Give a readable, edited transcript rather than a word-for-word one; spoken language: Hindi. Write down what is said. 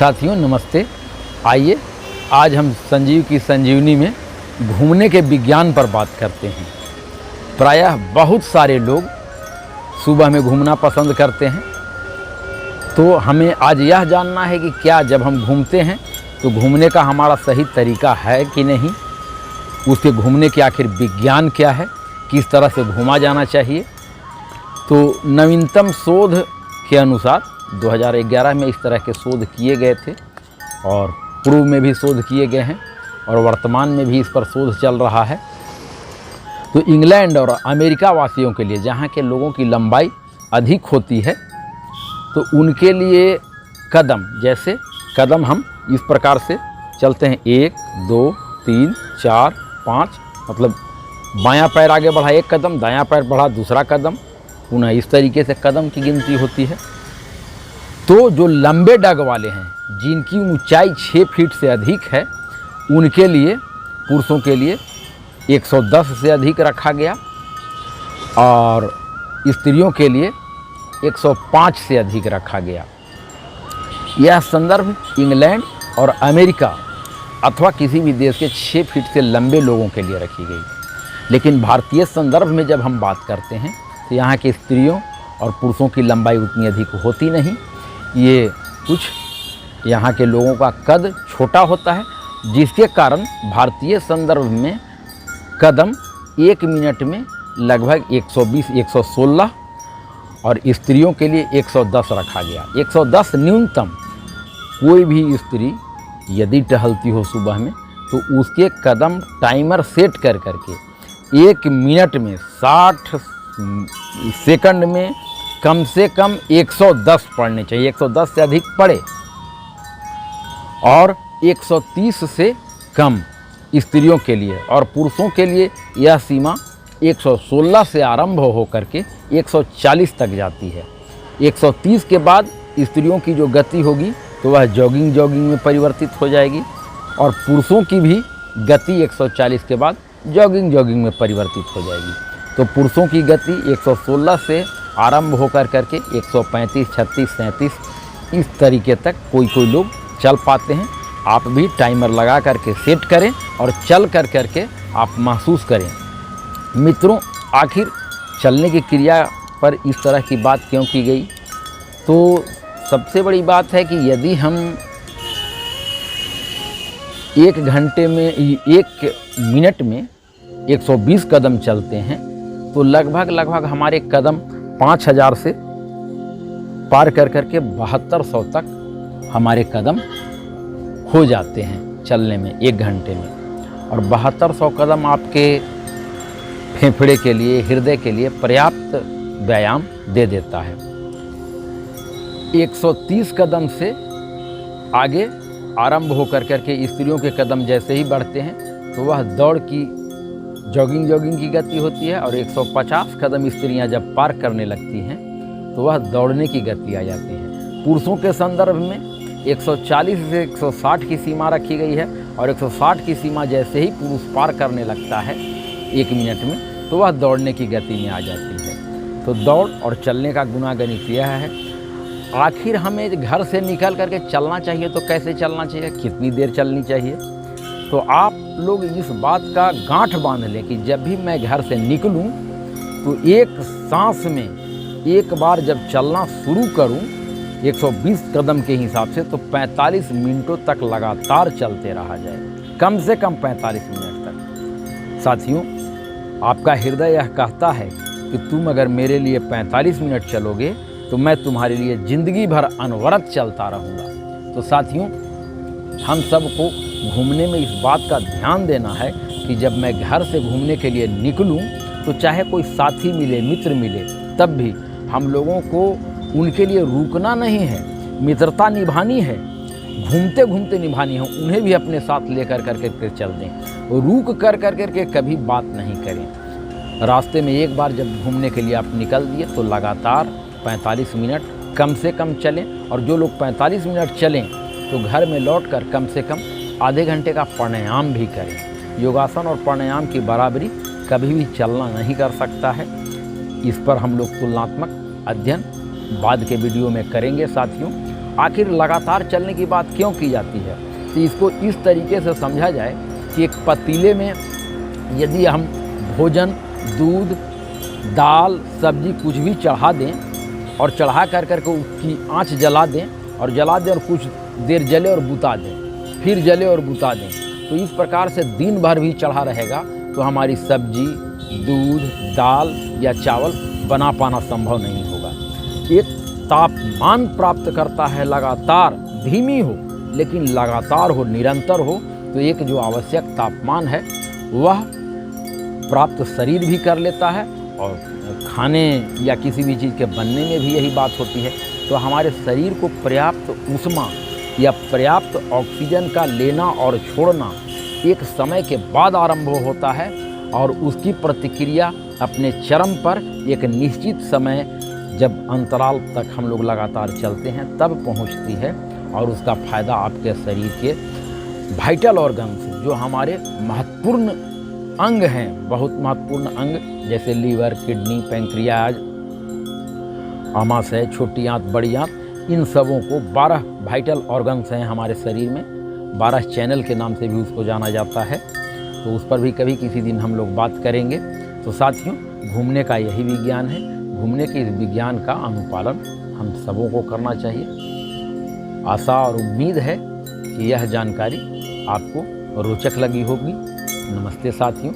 साथियों नमस्ते। आइए आज हम संजीव की संजीवनी में घूमने के विज्ञान पर बात करते हैं। प्रायः बहुत सारे लोग सुबह में घूमना पसंद करते हैं, तो हमें आज यह जानना है कि क्या जब हम घूमते हैं तो घूमने का हमारा सही तरीका है कि नहीं, उसके घूमने के आखिर विज्ञान क्या है, किस तरह से घूमा जाना चाहिए। तो नवीनतम शोध के अनुसार 2011 में इस तरह के शोध किए गए थे और पूर्व में भी शोध किए गए हैं और वर्तमान में भी इस पर शोध चल रहा है। तो इंग्लैंड और अमेरिका वासियों के लिए, जहाँ के लोगों की लंबाई अधिक होती है, तो उनके लिए कदम, जैसे कदम हम इस प्रकार से चलते हैं 1 2 3 4 5, मतलब बायां पैर आगे बढ़ा एक कदम, दायां पैर बढ़ा दूसरा कदम, पुनः इस तरीके से कदम की गिनती होती है। तो जो लंबे डग वाले हैं, जिनकी ऊंचाई 6 फीट से अधिक है, उनके लिए, पुरुषों के लिए 110 से अधिक रखा गया और स्त्रियों के लिए 105 से अधिक रखा गया। यह संदर्भ इंग्लैंड और अमेरिका अथवा किसी भी देश के 6 फीट से लंबे लोगों के लिए रखी गई। लेकिन भारतीय संदर्भ में जब हम बात करते हैं तो यहाँ के स्त्रियों और पुरुषों की लंबाई उतनी अधिक होती नहीं। ये कुछ यहाँ के लोगों का कद छोटा होता है, जिसके कारण भारतीय संदर्भ में कदम 1 मिनट में लगभग 120-116 और स्त्रियों के लिए 110 रखा गया। 110 न्यूनतम। कोई भी स्त्री यदि टहलती हो सुबह में तो उसके कदम टाइमर सेट कर करके 1 मिनट में 60 सेकंड में कम से कम 110 पढ़ने चाहिए। 110 से अधिक पढ़े और 130 से कम स्त्रियों के लिए, और पुरुषों के लिए यह सीमा 116 से आरंभ हो करके 140 तक जाती है। 130 के बाद स्त्रियों की जो गति होगी तो वह जॉगिंग में परिवर्तित हो जाएगी और पुरुषों की भी गति 140 के बाद जॉगिंग में परिवर्तित हो जाएगी। तो पुरुषों की गति 116 से आरंभ होकर करके 135, 36, 37 इस तरीके तक कोई लोग चल पाते हैं। आप भी टाइमर लगा करके सेट करें और चल करके आप महसूस करें। मित्रों, आखिर चलने की क्रिया पर इस तरह की बात क्यों की गई? तो सबसे बड़ी बात है कि यदि हम 1 घंटे में 1 मिनट में 120 कदम चलते हैं तो लगभग हमारे कदम 5000 से पार करके 7200 तक हमारे कदम हो जाते हैं चलने में 1 घंटे में। और 7200 कदम आपके फेफड़े के लिए, हृदय के लिए पर्याप्त व्यायाम दे देता है। 130 कदम से आगे आरंभ होकर करके स्त्रियों के कदम जैसे ही बढ़ते हैं तो वह दौड़ की जॉगिंग की गति होती है और 150 कदम स्त्रियां जब पार करने लगती हैं तो वह दौड़ने की गति आ जाती है। पुरुषों के संदर्भ में 140 से 160 की सीमा रखी गई है और 160 की सीमा जैसे ही पुरुष पार करने लगता है 1 मिनट में तो वह दौड़ने की गति में आ जाती है। तो दौड़ और चलने का गुणागणित यह है। आखिर हमें घर से निकल करके चलना चाहिए तो कैसे चलना चाहिए, कितनी देर चलनी चाहिए? तो आप लोग इस बात का गांठ बांध लें कि जब भी मैं घर से निकलूं तो एक सांस में एक बार जब चलना शुरू करूं 120 कदम के हिसाब से तो 45 मिनटों तक लगातार चलते रहा जाए, कम से कम 45 मिनट तक। साथियों, आपका हृदय यह कहता है कि तुम अगर मेरे लिए 45 मिनट चलोगे तो मैं तुम्हारे लिए ज़िंदगी भर अनवरत चलता रहूँगा। तो साथियों, हम सबको घूमने में इस बात का ध्यान देना है कि जब मैं घर से घूमने के लिए निकलूं तो चाहे कोई साथी मिले, मित्र मिले, तब भी हम लोगों को उनके लिए रुकना नहीं है, मित्रता निभानी है, घूमते घूमते निभानी है। उन्हें भी अपने साथ लेकर करके चल दें, रुक करके कभी बात नहीं करें। रास्ते में एक बार जब घूमने के लिए आप निकल दिए तो लगातार 45 मिनट कम से कम चलें, और जो लोग 45 मिनट चलें तो घर में लौटकर कम से कम आधे घंटे का प्राणायाम भी करें। योगासन और प्राणायाम की बराबरी कभी भी चलना नहीं कर सकता है। इस पर हम लोग तुलनात्मक अध्ययन बाद के वीडियो में करेंगे साथियों। आखिर लगातार चलने की बात क्यों की जाती है? तो इसको इस तरीके से समझा जाए कि एक पतीले में यदि हम भोजन, दूध, दाल, सब्जी कुछ भी चढ़ा दें और चढ़ा कर के उसकी आँच जला दें और कुछ देर जले और बुता दें, फिर जले और बुता दें, तो इस प्रकार से दिन भर भी चढ़ा रहेगा तो हमारी सब्जी, दूध, दाल या चावल बना पाना संभव नहीं होगा। एक तापमान प्राप्त करता है लगातार, धीमी हो लेकिन लगातार हो, निरंतर हो, तो एक जो आवश्यक तापमान है वह प्राप्त शरीर भी कर लेता है और खाने या किसी भी चीज़ के बनने में भी यही बात होती है। तो हमारे शरीर को पर्याप्त ऊष्मा या पर्याप्त ऑक्सीजन का लेना और छोड़ना एक समय के बाद आरंभ होता है और उसकी प्रतिक्रिया अपने चरम पर एक निश्चित समय जब अंतराल तक हम लोग लगातार चलते हैं तब पहुंचती है और उसका फ़ायदा आपके शरीर के वाइटल ऑर्गन्स जो हमारे महत्वपूर्ण अंग हैं, बहुत महत्वपूर्ण अंग जैसे लीवर, किडनी, पैंक्रियाज, आमाशय, छोटी आंत, बड़ी आंत, इन सबों को 12 वाइटल ऑर्गन्स हैं हमारे शरीर में, 12 चैनल के नाम से भी उसको जाना जाता है। तो उस पर भी कभी किसी दिन हम लोग बात करेंगे। तो साथियों, घूमने का यही विज्ञान है। घूमने के इस विज्ञान का अनुपालन हम सबों को करना चाहिए। आशा और उम्मीद है कि यह जानकारी आपको रोचक लगी होगी। नमस्ते साथियों।